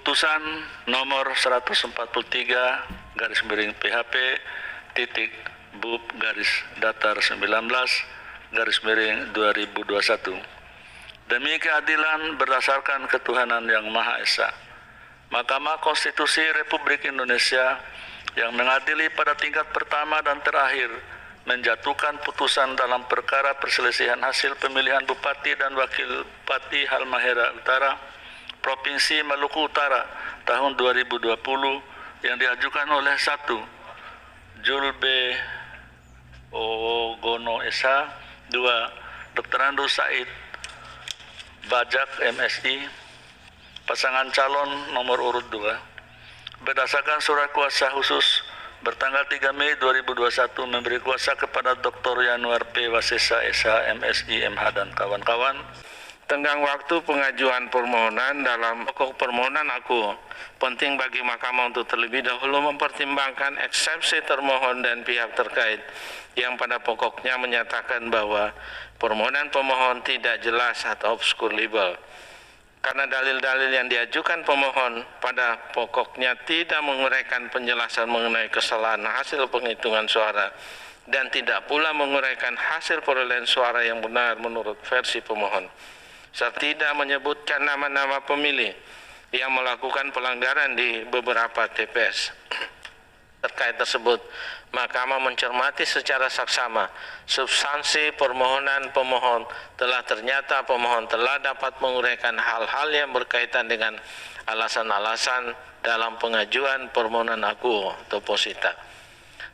Putusan nomor 143 garis miring PHP titik BUP garis datar 19 garis miring 2021. Demi keadilan berdasarkan ketuhanan yang Maha Esa, Mahkamah Konstitusi Republik Indonesia yang mengadili pada tingkat pertama dan terakhir menjatuhkan putusan dalam perkara perselisihan hasil pemilihan Bupati dan Wakil Bupati Halmahera Utara, Provinsi Maluku Utara tahun 2020 yang diajukan oleh 1. Julbe Ogono Esa, 2. Dr. Andu Said Bajak MSI, pasangan calon nomor urut 2, berdasarkan surat kuasa khusus bertanggal 3 Mei 2021 memberi kuasa kepada Dr. Yanuar P. Wasesa SH MSI MH dan kawan-kawan. Tenggang waktu pengajuan permohonan dalam pokok permohonan aku penting bagi Mahkamah untuk terlebih dahulu mempertimbangkan eksepsi termohon dan pihak terkait yang pada pokoknya menyatakan bahwa permohonan pemohon tidak jelas atau obskurable. Karena dalil-dalil yang diajukan pemohon pada pokoknya tidak menguraikan penjelasan mengenai kesalahan hasil penghitungan suara dan tidak pula menguraikan hasil perolehan suara yang benar menurut versi pemohon, serta tidak menyebutkan nama-nama pemilih yang melakukan pelanggaran di beberapa TPS. Terkait tersebut, Mahkamah mencermati secara saksama substansi permohonan pemohon ternyata pemohon telah dapat menguraikan hal-hal yang berkaitan dengan alasan-alasan dalam pengajuan permohonan aku atau posita.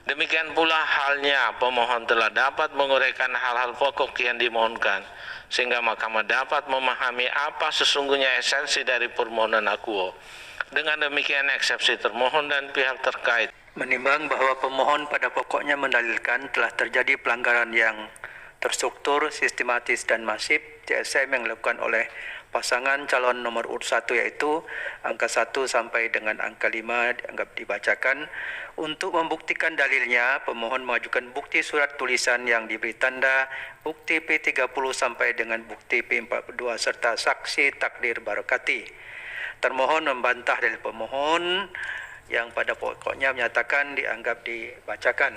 Demikian pula halnya pemohon telah dapat menguraikan hal-hal pokok yang dimohonkan, sehingga Mahkamah dapat memahami apa sesungguhnya esensi dari permohonan akuo. Dengan demikian eksepsi termohon dan pihak terkait menimbang bahwa pemohon pada pokoknya mendalilkan telah terjadi pelanggaran yang terstruktur, sistematis dan masif TSM yang dilakukan oleh pasangan calon nomor urut 1 yaitu angka 1 sampai dengan angka 5 dianggap dibacakan. Untuk membuktikan dalilnya, pemohon mengajukan bukti surat tulisan yang diberi tanda, bukti P30 sampai dengan bukti P42 serta saksi takdir barakati. Termohon membantah dalil pemohon yang pada pokoknya menyatakan dianggap dibacakan.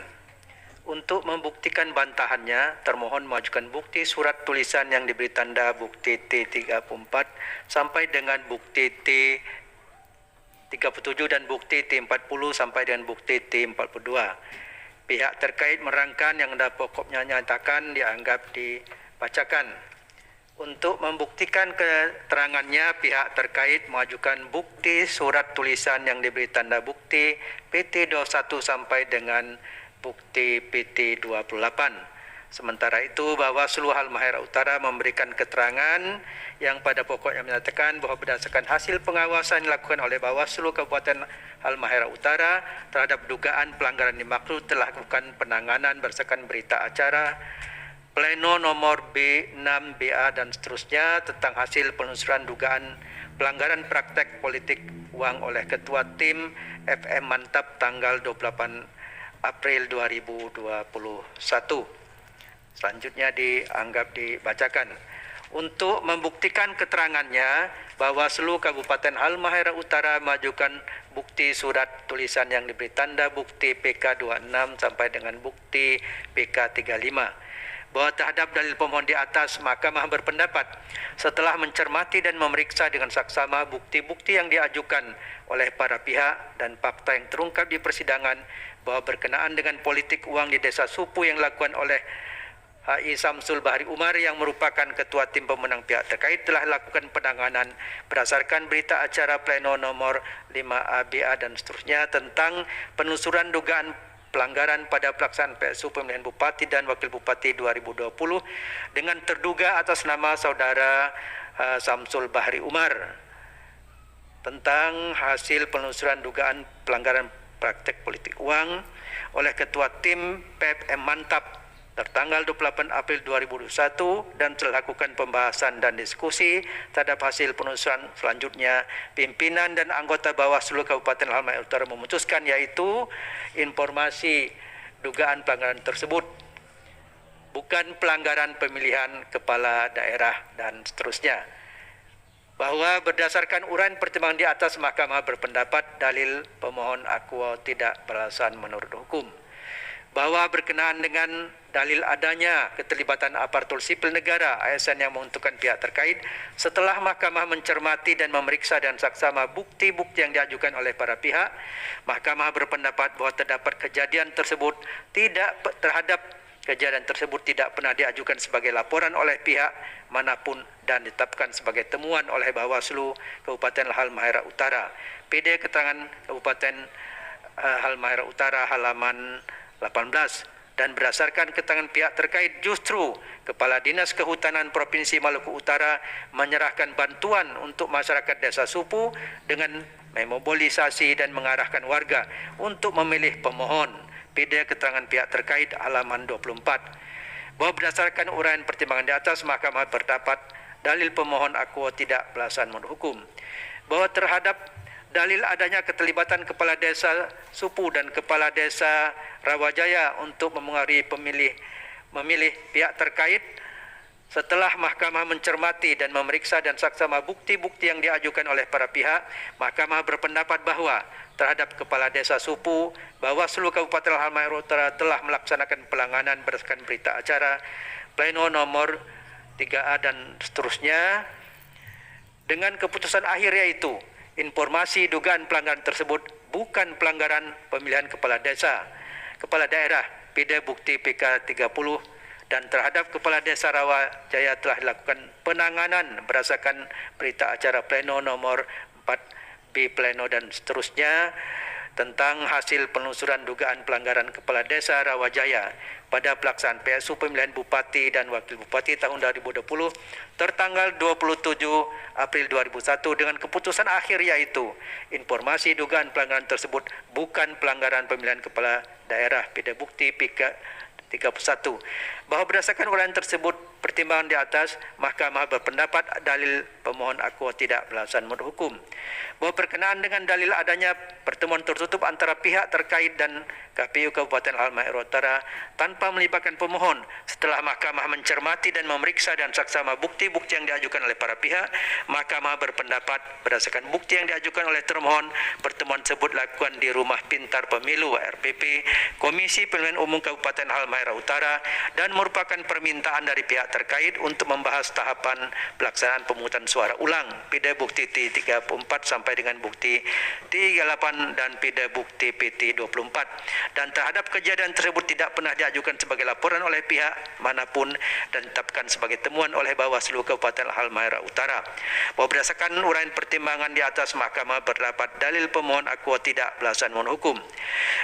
Untuk membuktikan bantahannya, termohon mengajukan bukti surat tulisan yang diberi tanda bukti T34 sampai dengan bukti T37 dan bukti T40 sampai dengan bukti T42. Pihak terkait merangkan yang pada pokoknya menyatakan dianggap dibacakan. Untuk membuktikan keterangannya, pihak terkait mengajukan bukti surat tulisan yang diberi tanda bukti PT21 sampai dengan bukti PT28. Sementara itu, Bawaslu Halmahera Utara memberikan keterangan yang pada pokoknya menyatakan bahwa berdasarkan hasil pengawasan yang dilakukan oleh Bawaslu Kabupaten Halmahera Utara terhadap dugaan pelanggaran dimaksud telah melakukan penanganan berdasarkan berita acara Pleno nomor B6 BA dan seterusnya tentang hasil penelusuran dugaan pelanggaran praktek politik uang oleh Ketua Tim FM Mantap tanggal 28 April 2021. Selanjutnya dianggap dibacakan. Untuk membuktikan keterangannya, Bawaslu Kabupaten Halmahera Utara mengajukan bukti surat tulisan yang diberi tanda bukti PK26 sampai dengan bukti PK35. Bahwa terhadap dalil pemohon di atas, Mahkamah berpendapat setelah mencermati dan memeriksa dengan saksama bukti-bukti yang diajukan oleh para pihak dan fakta yang terungkap di persidangan bahwa berkenaan dengan politik uang di Desa Supu yang dilakukan oleh HI Samsul Bahri Umar yang merupakan ketua tim pemenang pihak terkait telah lakukan penanganan berdasarkan berita acara pleno nomor 5ABA dan seterusnya tentang penelusuran dugaan pelanggaran pada pelaksanaan PSU pemilihan Bupati dan Wakil Bupati 2020 dengan terduga atas nama saudara Samsul Bahri Umar tentang hasil penelusuran dugaan pelanggaran praktek politik uang oleh Ketua Tim PFM Mantap tertanggal 28 April 2021 dan telah lakukan pembahasan dan diskusi terhadap hasil penelusuran. Selanjutnya, pimpinan dan anggota Bawaslu Kabupaten Halmahera Utara memutuskan yaitu informasi dugaan pelanggaran tersebut bukan pelanggaran pemilihan kepala daerah dan seterusnya. bahwa berdasarkan uraian pertimbangan di atas, Mahkamah berpendapat dalil pemohon akuo tidak beralasan menurut hukum. Bahwa berkenaan dengan dalil adanya keterlibatan aparatur sipil negara ASN yang menguntungkan pihak terkait, setelah Mahkamah mencermati dan memeriksa dan saksama bukti-bukti yang diajukan oleh para pihak, Mahkamah berpendapat bahwa terdapat kejadian tersebut tidak pernah diajukan sebagai laporan oleh pihak manapun dan ditetapkan sebagai temuan oleh Bawaslu Kabupaten Halmahera Utara. PD Keterangan Kabupaten Halmahera Utara halaman 18. Dan berdasarkan keterangan pihak terkait, justru Kepala Dinas Kehutanan Provinsi Maluku Utara menyerahkan bantuan untuk masyarakat Desa Supu dengan memobilisasi dan mengarahkan warga untuk memilih pemohon. PD Keterangan pihak terkait halaman 24. Bahwa berdasarkan uraian pertimbangan di atas, Mahkamah berpendapat dalil pemohon akuo tidak beralasan menurut hukum. Bahwa terhadap dalil adanya keterlibatan Kepala Desa Supu dan Kepala Desa Rawajaya untuk mempengaruhi memilih pihak terkait, setelah Mahkamah mencermati dan memeriksa dan saksama bukti-bukti yang diajukan oleh para pihak, Mahkamah berpendapat bahwa terhadap Kepala Desa Supu, Bawaslu Kabupaten Halmahera Utara telah melaksanakan penanganan berdasarkan berita acara pleno nomor 3A dan seterusnya. Dengan keputusan akhir yaitu informasi dugaan pelanggaran tersebut bukan pelanggaran pemilihan kepala daerah, PD Bukti PK 30, dan terhadap Kepala Desa Rawajaya telah dilakukan penanganan berdasarkan berita acara pleno nomor 4B pleno dan seterusnya tentang hasil penelusuran dugaan pelanggaran Kepala Desa Rawajaya pada pelaksanaan PSU pemilihan Bupati dan Wakil Bupati tahun 2020 tertanggal 27 April 2001 dengan keputusan akhir yaitu informasi dugaan pelanggaran tersebut bukan pelanggaran pemilihan kepala daerah, PD Bukti PK 31. Bahwa berdasarkan uraian tersebut pertimbangan di atas, Mahkamah berpendapat dalil pemohon akuo tidak beralasan menurut hukum. Bahwa berkenaan dengan dalil adanya pertemuan tertutup antara pihak terkait dan KPU Kabupaten Halmahera Utara tanpa melibatkan pemohon, setelah Mahkamah mencermati dan memeriksa dan saksama bukti-bukti yang diajukan oleh para pihak, Mahkamah berpendapat berdasarkan bukti yang diajukan oleh termohon, pertemuan tersebut dilakukan di Rumah Pintar Pemilu RPP Komisi Pemilihan Umum Kabupaten Halmahera Utara dan merupakan permintaan dari pihak terkait untuk membahas tahapan pelaksanaan pemungutan suara ulang PD Bukti T34 sampai dengan Bukti 38 dan PD Bukti PT 24, dan terhadap kejadian tersebut tidak pernah diajukan sebagai laporan oleh pihak manapun dan ditetapkan sebagai temuan oleh Bawaslu Kabupaten Halmahera Utara. Bahwa berdasarkan uraian pertimbangan di atas, Mahkamah berpendapat dalil pemohon akuo tidak beralasan menurut hukum.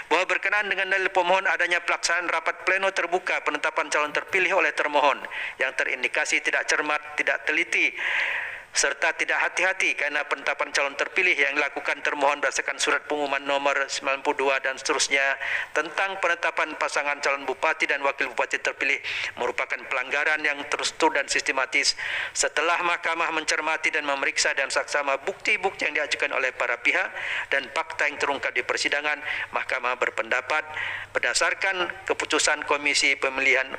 Bahwa berkenaan dengan dalil pemohon adanya pelaksanaan rapat pleno terbuka penetapan calon terpilih oleh termohon yang terindikasi tidak cermat, tidak teliti, serta tidak hati-hati karena penetapan calon terpilih yang dilakukan termohon berdasarkan surat pengumuman nomor 92 dan seterusnya tentang penetapan pasangan calon bupati dan wakil bupati terpilih merupakan pelanggaran yang terstruktur dan sistematis. Setelah Mahkamah mencermati dan memeriksa dan saksama bukti-bukti yang diajukan oleh para pihak dan fakta yang terungkap di persidangan, Mahkamah berpendapat berdasarkan keputusan Komisi Pemilihan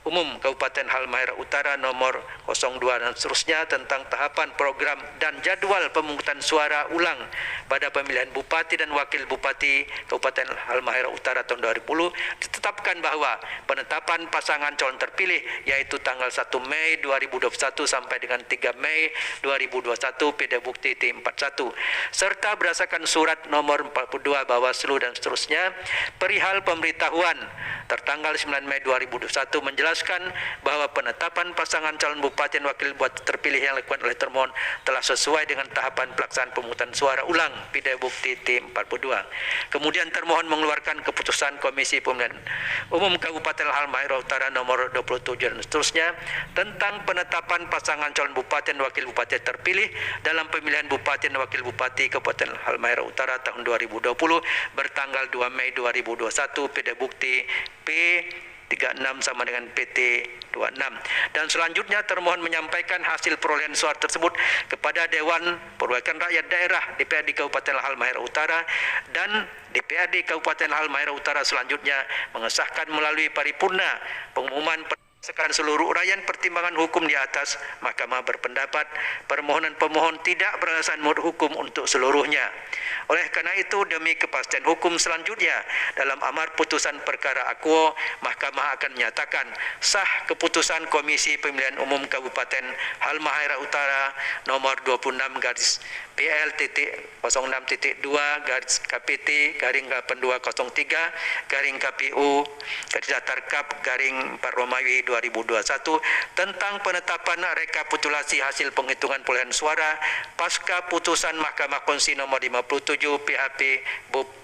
Umum Kabupaten Halmahera Utara nomor 02 dan seterusnya tentang tahapan program dan jadwal pemungutan suara ulang pada pemilihan Bupati dan Wakil Bupati Kabupaten Halmahera Utara tahun 2010 ditetapkan bahwa penetapan pasangan calon terpilih yaitu tanggal 1 Mei 2021 sampai dengan 3 Mei 2021 PD Bukti T41 serta berdasarkan surat nomor 42 Bawaslu dan seterusnya perihal pemberitahuan tertanggal 9 Mei 2021 menjelaskan bahwa penetapan pasangan calon bupati dan wakil bupati terpilih yang dilakukan oleh termohon telah sesuai dengan tahapan pelaksanaan pemungutan suara ulang PD Bukti T42. Kemudian termohon mengeluarkan keputusan Komisi Pemilihan Umum Kabupaten Halmahera Utara nomor 27 dan seterusnya tentang penetapan pasangan calon bupati dan wakil bupati terpilih dalam pemilihan bupati dan wakil bupati Kabupaten Halmahera Utara tahun 2020 bertanggal 2 Mei 2021 PD Bukti P36 sama dengan PT 26. Dan selanjutnya termohon menyampaikan hasil perolehan suara tersebut kepada Dewan Perwakilan Rakyat Daerah DPRD Kabupaten Halmahera Utara, dan DPRD Kabupaten Halmahera Utara selanjutnya mengesahkan melalui paripurna pengumuman Sekarang seluruh uraian pertimbangan hukum di atas, Mahkamah berpendapat permohonan pemohon tidak beralasan menurut hukum untuk seluruhnya. Oleh karena itu, demi kepastian hukum selanjutnya, dalam amar putusan perkara akuo, Mahkamah akan menyatakan sah keputusan Komisi Pemilihan Umum Kabupaten Halmahera Utara nomor 26 garis PL.06.2 garis KPT garing 8203 garing KPU garis datar Kap garing 4 Romawi 2021 tentang penetapan rekapitulasi hasil penghitungan perolehan suara pasca putusan Mahkamah Konstitusi nomor 57 PHP BUP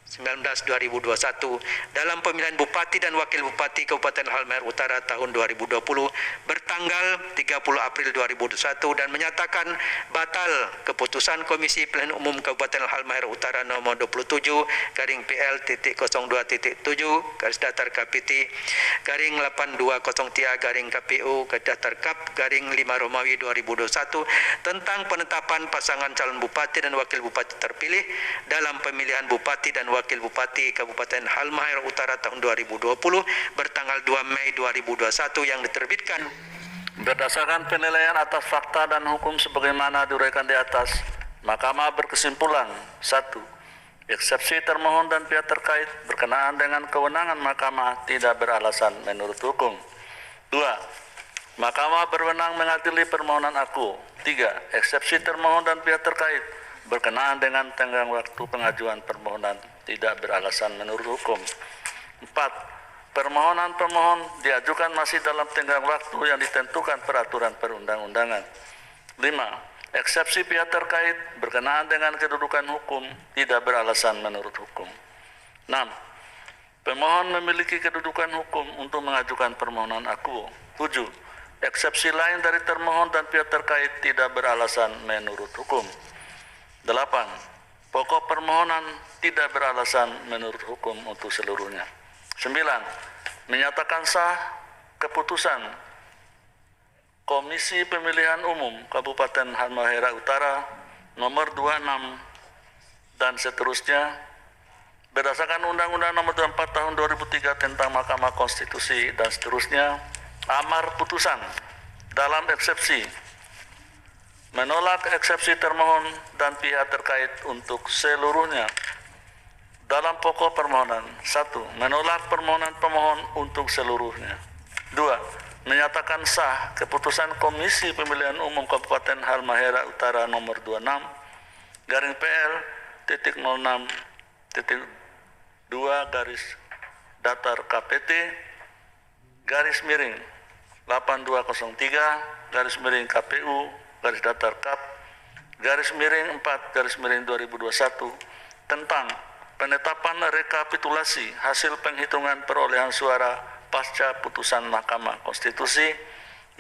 19/2021 dalam pemilihan Bupati dan Wakil Bupati Kabupaten Halmahera Utara tahun 2020 bertanggal 30 April 2021 dan menyatakan batal keputusan Komisi Pemilihan Umum Kabupaten Halmahera Utara nomor 27 garing PL.02.7 garis datar KPT garing 8203 garing KPU garis datar Kap garing 5 Romawi 2021 tentang penetapan pasangan calon Bupati dan Wakil Bupati terpilih dalam pemilihan Bupati dan Wakil Bupati Kabupaten Halmahera Utara tahun 2020 bertanggal 2 Mei 2021 yang diterbitkan. Berdasarkan penilaian atas fakta dan hukum sebagaimana diuraikan di atas, Mahkamah berkesimpulan 1. Eksepsi termohon dan pihak terkait berkenaan dengan kewenangan Mahkamah tidak beralasan menurut hukum. 2. Mahkamah berwenang mengadili permohonan aku. 3. Eksepsi termohon dan pihak terkait berkenaan dengan tenggang waktu pengajuan permohonan tidak beralasan menurut hukum. 4. Permohonan pemohon diajukan masih dalam tenggang waktu yang ditentukan peraturan perundang-undangan. 5. Eksepsi pihak terkait berkenaan dengan kedudukan hukum tidak beralasan menurut hukum. 6. Pemohon memiliki kedudukan hukum untuk mengajukan permohonan akuo. 7. Eksepsi lain dari termohon dan pihak terkait tidak beralasan menurut hukum. 8. Pokok permohonan tidak beralasan menurut hukum untuk seluruhnya. 9. Menyatakan sah keputusan Komisi Pemilihan Umum Kabupaten Halmahera Utara nomor 26 dan seterusnya berdasarkan Undang-Undang nomor 24 tahun 2003 tentang Mahkamah Konstitusi dan seterusnya. Amar putusan dalam eksepsi menolak eksepsi termohon dan pihak terkait untuk seluruhnya. Dalam pokok permohonan 1. Menolak permohonan pemohon untuk seluruhnya. 2. Menyatakan sah keputusan Komisi Pemilihan Umum Kabupaten Halmahera Utara nomor 26 garing PL.06.2 garis datar KPT garis miring 8203 garis miring KPU garis datar Kap garis miring 4 garis miring 2021 tentang penetapan rekapitulasi hasil penghitungan perolehan suara pasca putusan Mahkamah Konstitusi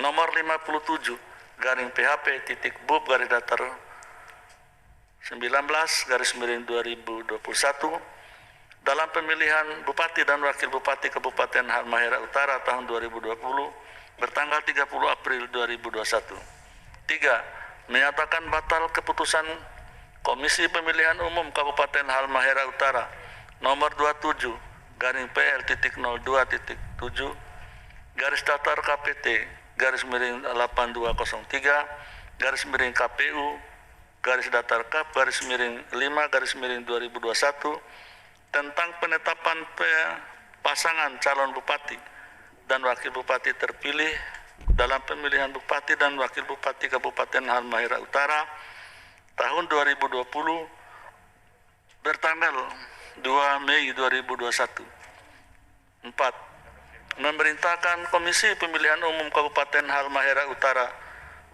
nomor 57 garing PHP titik BUP garis datar 19 garis miring 2021 dalam pemilihan Bupati dan Wakil Bupati Kabupaten Halmahera Utara tahun 2020 bertanggal 30 April 2021. 3. Menyatakan batal keputusan Komisi Pemilihan Umum Kabupaten Halmahera Utara nomor 27 garing PL.02.7 garis datar KPT garis miring 8203 garis miring KPU garis datar Kap garis miring 5 garis miring 2021 tentang penetapan pasangan calon Bupati dan Wakil Bupati terpilih dalam pemilihan Bupati dan Wakil Bupati Kabupaten Halmahera Utara tahun 2020 bertanggal 2 Mei 2021. 4. Memerintahkan Komisi Pemilihan Umum Kabupaten Halmahera Utara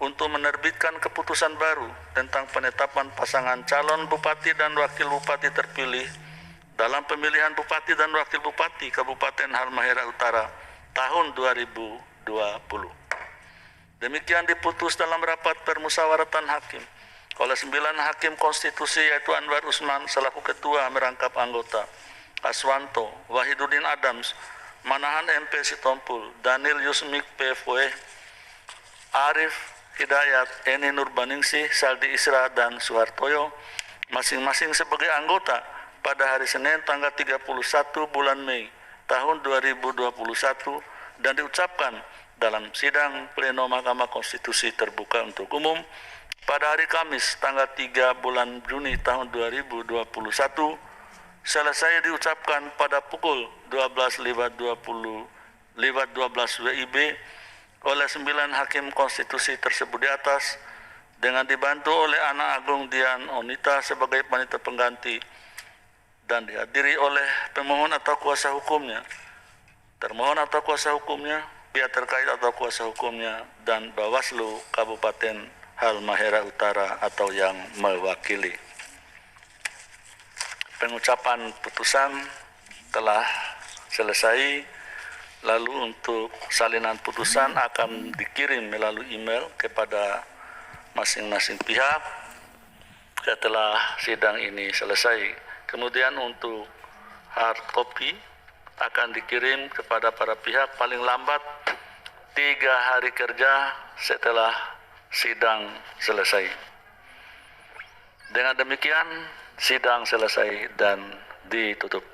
untuk menerbitkan keputusan baru tentang penetapan pasangan calon Bupati dan Wakil Bupati terpilih dalam pemilihan Bupati dan Wakil Bupati Kabupaten Halmahera Utara tahun 2020. Demikian diputus dalam rapat permusyawaratan hakim oleh 9 hakim konstitusi yaitu Anwar Usman selaku ketua merangkap anggota, Aswanto, Wahidudin Adams, Manahan MP Sitompul, Daniel Yusmik PFW, Arif Hidayat, Eni Nurbaningsih, Saldi Isra, dan Suhartoyo, masing-masing sebagai anggota pada hari Senin tanggal 31 bulan Mei tahun 2021 dan diucapkan dalam sidang pleno Mahkamah Konstitusi terbuka untuk umum pada hari Kamis tanggal 3 bulan Juni tahun 2021 selesai diucapkan pada pukul 12.12 WIB oleh 9 hakim konstitusi tersebut di atas dengan dibantu oleh Anak Agung Dian Onita sebagai panitia pengganti dan dihadiri oleh pemohon atau kuasa hukumnya, termohon atau kuasa hukumnya, pihak terkait atau kuasa hukumnya, dan Bawaslu Kabupaten Halmahera Utara atau yang mewakili. Pengucapan putusan telah selesai, lalu untuk salinan putusan akan dikirim melalui email kepada masing-masing pihak setelah sidang ini selesai. Kemudian untuk hard copy akan dikirim kepada para pihak paling lambat 3 hari kerja setelah sidang selesai. Dengan demikian, sidang selesai dan ditutup.